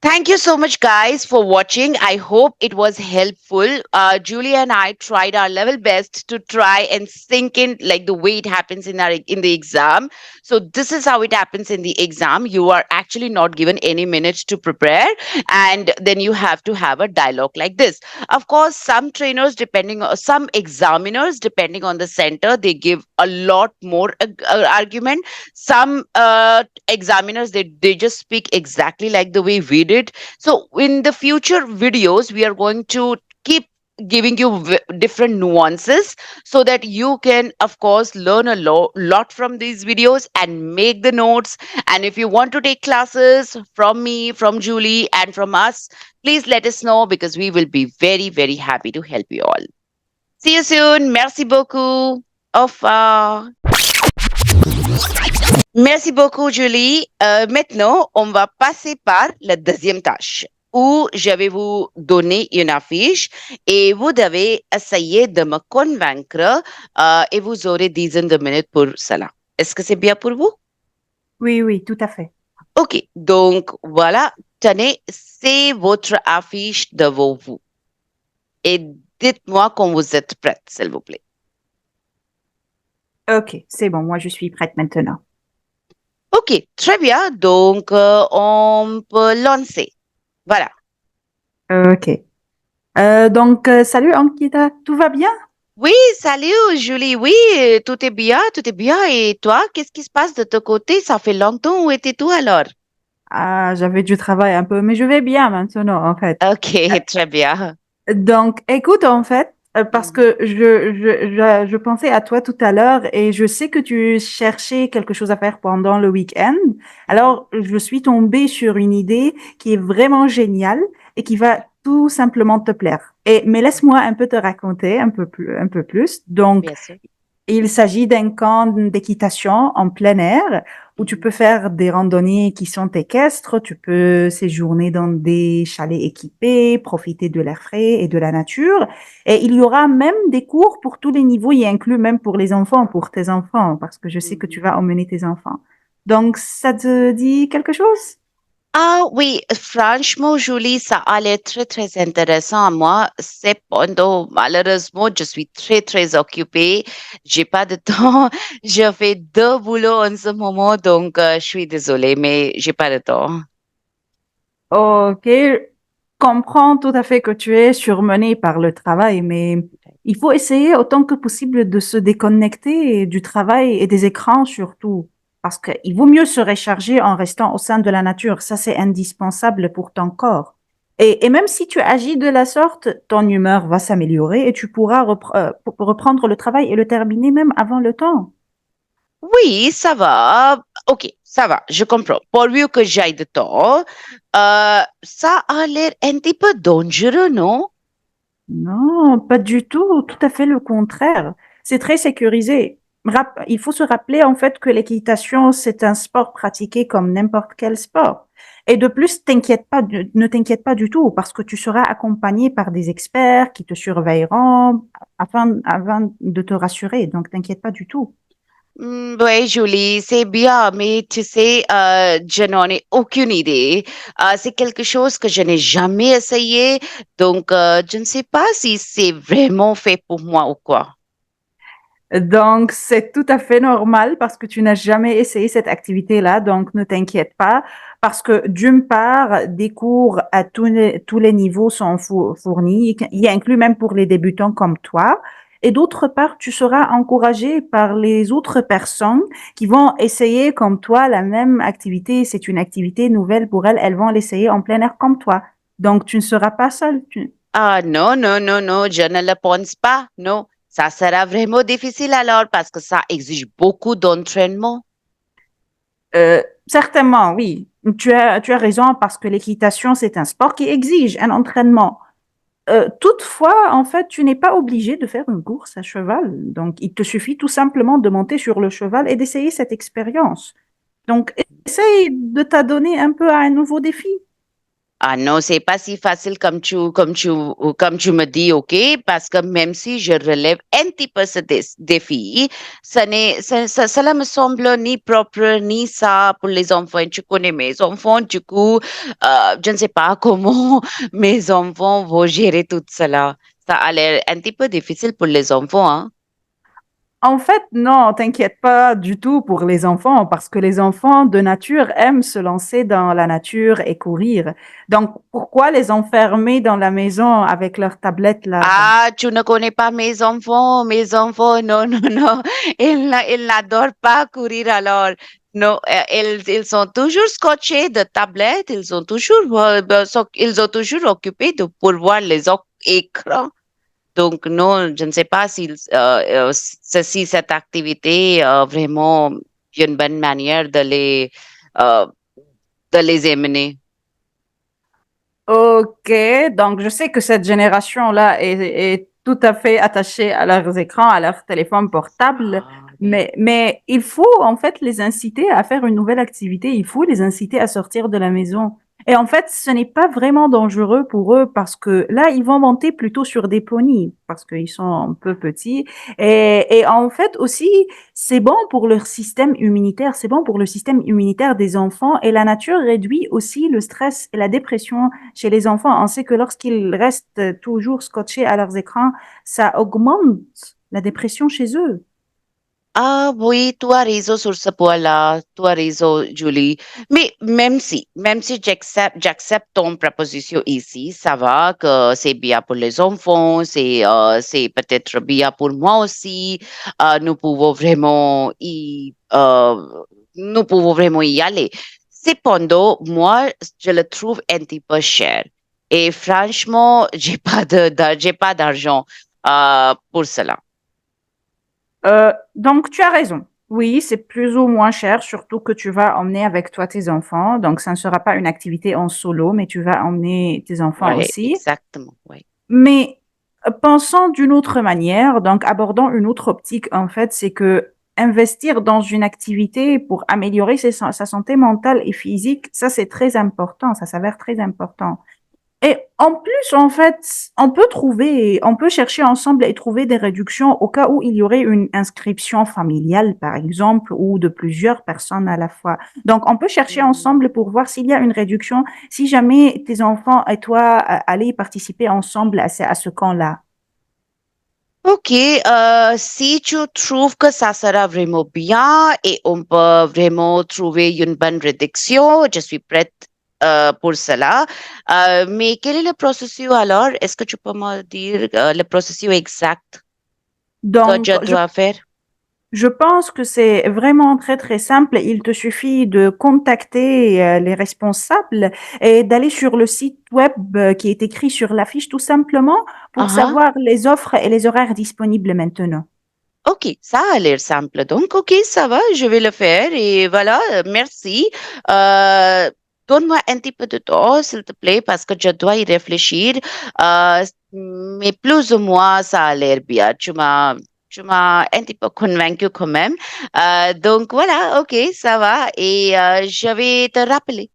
Thank you so much, guys, for watching. I hope it was helpful. Julie and I tried our level best to try and sink in like the way it happens in the exam. So this is how it happens in the exam. You are actually not given any minutes to prepare, and then you have to have a dialogue like this. Of course, some trainers, depending on some examiners, depending on the center, they give a lot more argument. Some examiners they just speak exactly like the way we did. So in the future videos we are going to keep giving you different nuances so that you can of course learn a lot from these videos and make the notes. And if you want to take classes from me, from Julie, and from us, please let us know, because we will be very very happy to help you all. See you soon. Merci beaucoup. Au revoir. Merci beaucoup, Julie. Maintenant, on va passer par la deuxième tâche où je vais vous donner une affiche et vous devez essayer de me convaincre et vous aurez 10 minutes pour cela. Est-ce que c'est bien pour vous? Oui, oui, tout à fait. OK. Donc, voilà. Tenez, c'est votre affiche devant vous. Et dites-moi quand vous êtes prête, s'il vous plaît. Ok, c'est bon, moi je suis prête maintenant. OK, très bien. Donc, on peut lancer. Voilà. Ok. Salut Ankita, tout va bien? Oui, salut Julie. Oui, tout est bien, tout est bien. Et toi, qu'est-ce qui se passe de ton côté? Ça fait longtemps. Où étais-tu alors? Ah, j'avais du travail un peu, mais je vais bien maintenant en fait. Ok, très bien. Écoute, en fait, parce Mhm. que je pensais à toi tout à l'heure et je sais que tu cherchais quelque chose à faire pendant le week-end. Mhm. Alors, je suis tombée sur une idée qui est vraiment géniale et qui va tout simplement te plaire. Mais laisse-moi un peu te raconter un peu plus. Bien sûr. Il s'agit d'un camp d'équitation en plein air où tu Mhm. peux faire des randonnées qui sont équestres, tu peux séjourner dans des chalets équipés, profiter de l'air frais et de la nature. Et il y aura même des cours pour tous les niveaux, y inclus même pour les enfants, pour tes enfants, parce que je sais que tu Mhm. vas emmener tes enfants. Donc, ça te dit quelque chose? Ah oui, franchement, Julie, ça allait très, très intéressant à moi. Cependant, malheureusement, je suis très, très occupée. J'ai pas de temps. Je fais deux boulots en ce moment, donc je suis désolée, mais j'ai pas de temps. Ok, comprends tout à fait que tu es surmené par le travail, mais il faut essayer autant que possible de se déconnecter du travail et des écrans surtout, parce qu'il vaut mieux se recharger en restant au sein de la nature. Ça, c'est indispensable pour ton corps. Et même si tu agis de la sorte, ton humeur va s'améliorer et tu pourras reprendre le travail et le terminer même avant le temps. Oui, ça va. Ok, ça va, je comprends. Pourvu que j'aille de temps, ça a l'air un petit peu dangereux, non? Non, pas du tout, tout à fait le contraire. C'est très sécurisé. Il faut se rappeler en fait que l'équitation, c'est un sport pratiqué comme n'importe quel sport. Et de plus, ne t'inquiète pas du tout parce que tu seras accompagné par des experts qui te surveilleront afin de te rassurer. Donc, t'inquiète pas du tout. Oui, Julie, c'est bien, mais tu sais, je n'en ai aucune idée. C'est quelque chose que je n'ai jamais essayé, donc je ne sais pas si c'est vraiment fait pour moi ou quoi. Donc, c'est tout à fait normal parce que tu n'as jamais essayé cette activité-là. Donc, ne t'inquiète pas parce que d'une part, des cours à tous les niveaux sont fournis. Il y a inclus même pour les débutants comme toi. Et d'autre part, tu seras encouragé par les autres personnes qui vont essayer comme toi la même activité. C'est une activité nouvelle pour elles. Elles vont l'essayer en plein air comme toi. Donc, tu ne seras pas seul. Ah non, non, non, non, je ne le pense pas. Non, ça sera vraiment difficile alors parce que ça exige beaucoup d'entraînement. Certainement, oui. Tu as raison parce que l'équitation, c'est un sport qui exige un entraînement. Toutefois, en fait, tu n'es pas obligé de faire une course à cheval. Donc, il te suffit tout simplement de monter sur le cheval et d'essayer cette expérience. Donc, essaye de t'adonner un peu à un nouveau défi. Ah non, c'est pas si facile comme tu me dis, OK? Parce que même si je relève un petit peu ce défi, cela me semble ni propre ni ça pour les enfants. Tu connais mes enfants, du coup, je ne sais pas comment mes enfants vont gérer tout cela. Ça a l'air un petit peu difficile pour les enfants, hein? En fait, non, t'inquiète pas du tout pour les enfants, parce que les enfants de nature aiment se lancer dans la nature et courir. Donc, pourquoi les enfermer dans la maison avec leur tablette là? Donc, Ah, tu ne connais pas mes enfants, non, non, non, ils n'adorent pas courir alors. Non, ils sont toujours scotchés de tablettes, ils ont toujours occupé pour voir les écrans. Donc, non, je ne sais pas si cette activité vraiment une bonne manière euh, de les émener. ok, donc je sais que cette génération-là est tout à fait attachée à leurs écrans, à leurs téléphones portables, Ah, oui. mais il faut en fait les inciter à faire une nouvelle activité, il faut les inciter à sortir de la maison. Et en fait, ce n'est pas vraiment dangereux pour eux parce que là, ils vont monter plutôt sur des poneys parce qu'ils sont un peu petits. Et en fait aussi, c'est bon pour leur système immunitaire, c'est bon pour le système immunitaire des enfants et la nature réduit aussi le stress et la dépression chez les enfants. On sait que lorsqu'ils restent toujours scotchés à leurs écrans, ça augmente la dépression chez eux. Ah oui, tu as raison sur ce point-là, tu as raison, Julie. Mais même si j'accepte ton proposition ici, ça va que c'est bien pour les enfants, c'est peut-être bien pour moi aussi. Nous pouvons nous pouvons vraiment y aller. Cependant, moi, je le trouve un petit peu cher. Et franchement, j'ai pas d'argent, pour cela. Donc, tu as raison. Oui, c'est plus ou moins cher, surtout que tu vas emmener avec toi tes enfants. Donc, ça ne sera pas une activité en solo, mais tu vas emmener tes enfants Ouais, aussi. exactement, ouais. Mais pensons d'une autre manière, donc abordons une autre optique, en fait, c'est que investir dans une activité pour améliorer sa santé mentale et physique, ça c'est très important, ça s'avère très important. Et en plus, en fait, on peut chercher ensemble et trouver des réductions au cas où il y aurait une inscription familiale, par exemple, ou de plusieurs personnes à la fois. Donc, on peut chercher Hmm. ensemble pour voir s'il y a une réduction, si jamais tes enfants et toi allez participer ensemble à ce camp-là. Ok, si tu trouves que ça sera vraiment bien et on peut vraiment trouver une bonne réduction, je suis prête pour cela. Mais quel est le processus alors? Est-ce que tu peux me dire le processus exact que Donc, je dois faire? je pense que c'est vraiment très, très simple. Il te suffit de contacter les responsables et d'aller sur le site web qui est écrit sur l'affiche tout simplement pour Ah, savoir les offres et les horaires disponibles maintenant. ok, ça a l'air simple. Donc, ok, ça va, je vais le faire et voilà, merci. Euh, Donne-moi un petit peu de temps, s'il te plaît, parce que je dois y réfléchir. Mais plus ou moins, ça a l'air bien. Tu m'as un petit peu convaincu quand même. Donc voilà, ok, ça va et je vais te rappeler.